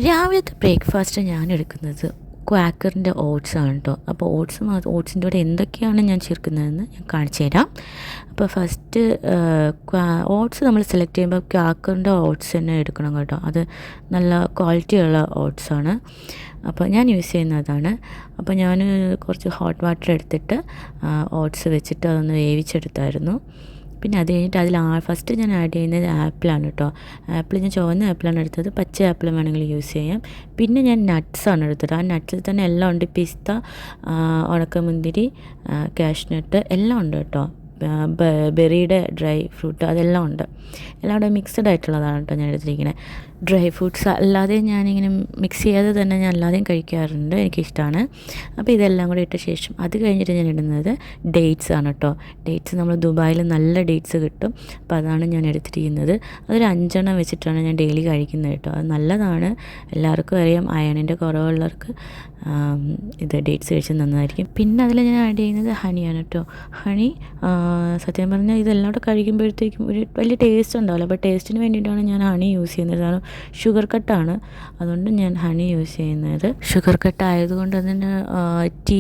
രാവിലത്തെ ബ്രേക്ക്ഫാസ്റ്റ് ഞാൻ എടുക്കുന്നത് ക്വാക്കറിൻ്റെ ഓട്സ് ആണ് കേട്ടോ. അപ്പോൾ ഓട്സിൻ്റെ കൂടെ എന്തൊക്കെയാണ് ഞാൻ ചേർക്കുന്നതെന്ന് ഞാൻ കാണിച്ചു തരാം. അപ്പോൾ ഫസ്റ്റ് ഓട്സ് നമ്മൾ സെലക്ട് ചെയ്യുമ്പോൾ ക്വാക്കറിൻ്റെ ഓട്സ് തന്നെ എടുക്കണം കേട്ടോ. അത് നല്ല ക്വാളിറ്റിയുള്ള ഓട്സാണ്. അപ്പോൾ ഞാൻ യൂസ് ചെയ്യുന്നതാണ്. അപ്പോൾ ഞാൻ കുറച്ച് ഹോട്ട് വാട്ടർ എടുത്തിട്ട് ഓട്സ് വെച്ചിട്ട് അതൊന്ന് വേവിച്ചെടുത്തായിരുന്നു. പിന്നെ അത് കഴിഞ്ഞിട്ട് അതിൽ ഫസ്റ്റ് ഞാൻ ആഡ് ചെയ്യുന്നത് ആപ്പിളാണ് കേട്ടോ. ആപ്പിൾ ഞാൻ ചുവന്ന ആപ്പിളാണ് എടുത്തത്, പച്ച ആപ്പിൾ വേണമെങ്കിൽ യൂസ് ചെയ്യാം. പിന്നെ ഞാൻ നട്ട്സാണ് എടുത്തത്. ആ നട്ട്സിൽ തന്നെ എല്ലാം ഉണ്ട്. പിസ്ത, ഉണക്കമുന്തിരി, കാഷ്നട്ട് എല്ലാം ഉണ്ട് കേട്ടോ. ബെറിയുടെ ഡ്രൈ ഫ്രൂട്ട് അതെല്ലാം ഉണ്ട്. എല്ലാം കൂടെ മിക്സഡ് ആയിട്ടുള്ളതാണ് കേട്ടോ ഞാൻ എടുത്തിരിക്കുന്നത്. ഡ്രൈ ഫ്രൂട്ട്സ് അല്ലാതെ ഞാനിങ്ങനെ മിക്സ് ചെയ്യാതെ തന്നെ ഞാൻ അല്ലാതെയും കഴിക്കാറുണ്ട്, എനിക്കിഷ്ടമാണ്. അപ്പോൾ ഇതെല്ലാം കൂടെ ഇട്ട ശേഷം അത് കഴിഞ്ഞിട്ട് ഞാൻ ഇടുന്നത് ഡേറ്റ്സ് ആണ് കേട്ടോ. ഡേറ്റ്സ് നമ്മൾ ദുബായിൽ നല്ല ഡേറ്റ്സ് കിട്ടും. അപ്പോൾ അതാണ് ഞാൻ എടുത്തിരിക്കുന്നത്. അതൊരു 5 വെച്ചിട്ടാണ് ഞാൻ ഡെയിലി കഴിക്കുന്നത് കേട്ടോ. അത് നല്ലതാണ്, എല്ലാവർക്കും അറിയാം. അയണിൻ്റെ കുറവുള്ളവർക്ക് ഇത് ഡേറ്റ്സ് കഴിച്ചാൽ നന്നായിരിക്കും. പിന്നെ അതിൽ ഞാൻ ആഡ് ചെയ്യുന്നത് ഹണിയാണ് കേട്ടോ. ഹണി സത്യം പറഞ്ഞാൽ ഇതെല്ലാം കൂടെ കഴിക്കുമ്പോഴത്തേക്കും ഒരു വലിയ ടേസ്റ്റ് ഉണ്ടാവില്ല. അപ്പോൾ ടേസ്റ്റിന് വേണ്ടിയിട്ടാണ് ഞാൻ ഹണി യൂസ് ചെയ്യുന്നത്. കാരണം ഷുഗർ കട്ടാണ്, അതുകൊണ്ട് ഞാൻ ഹണി യൂസ് ചെയ്യുന്നത്. ഷുഗർ കട്ട് ആയതുകൊണ്ട് തന്നെ ടീ,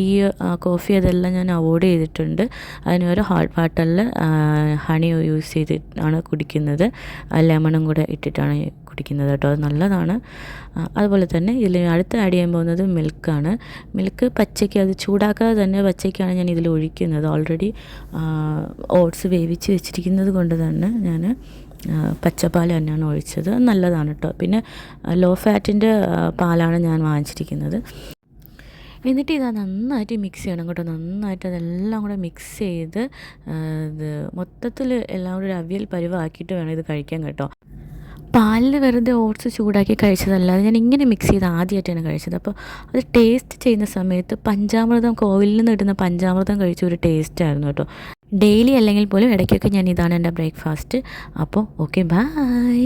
കോഫി അതെല്ലാം ഞാൻ അവോയ്ഡ് ചെയ്തിട്ടുണ്ട്. അതിന് ഒരു ഹോട്ട് വാട്ടറിൽ ഹണി യൂസ് ചെയ്തിട്ടാണ് കുടിക്കുന്നത്. ലെമണും കൂടെ ഇട്ടിട്ടാണ് കുടിക്കുന്നത് കേട്ടോ. അത് നല്ലതാണ്. അതുപോലെ തന്നെ ഇതിൽ അടുത്ത് ആഡ് ചെയ്യാൻ പോകുന്നത് മിൽക്കാണ്. മിൽക്ക് പച്ചയ്ക്ക്, അത് ചൂടാക്കാതെ തന്നെ പച്ചയ്ക്കാണ് ഞാൻ ഇതിൽ ഒഴിക്കുന്നത്. ഓൾറെഡി ഓട്സ് വേവിച്ച് വെച്ചിരിക്കുന്നത് കൊണ്ട് തന്നെ ഞാൻ പച്ചപ്പാൽ തന്നെയാണ് ഒഴിച്ചത്. നല്ലതാണ് കേട്ടോ. പിന്നെ ലോ ഫാറ്റിൻ്റെ പാലാണ് ഞാൻ വാങ്ങിച്ചിരിക്കുന്നത്. എന്നിട്ട് ഇതാ നന്നായിട്ട് മിക്സ് ചെയ്യണം കേട്ടോ. നന്നായിട്ട് അതെല്ലാം കൂടെ മിക്സ് ചെയ്ത് ഇത് മൊത്തത്തിൽ എല്ലാം കൂടെ ഒരു അവിയൽ പരുവാക്കിയിട്ട് വേണം ഇത് കഴിക്കാൻ കേട്ടോ. പാലിൽ വെറുതെ ഓട്സ് ചൂടാക്കി കഴിച്ചതല്ലാതെ ഞാൻ ഇങ്ങനെ മിക്സ് ചെയ്ത് ആദ്യമായിട്ടാണ് കഴിച്ചത്. അപ്പോൾ അത് ടേസ്റ്റ് ചെയ്യുന്ന സമയത്ത് പഞ്ചാമൃതം, കോവിലിൽ നിന്ന് ഇടുന്ന പഞ്ചാമൃതം കഴിച്ച ഒരു ടേസ്റ്റായിരുന്നു കേട്ടോ. ഡെയിലി അല്ലെങ്കിൽ പോലും ഇടയ്ക്കൊക്കെ ഞാൻ ഇതാണ് എൻ്റെ ബ്രേക്ക്ഫാസ്റ്റ്. അപ്പോൾ ഓക്കെ, ബൈ.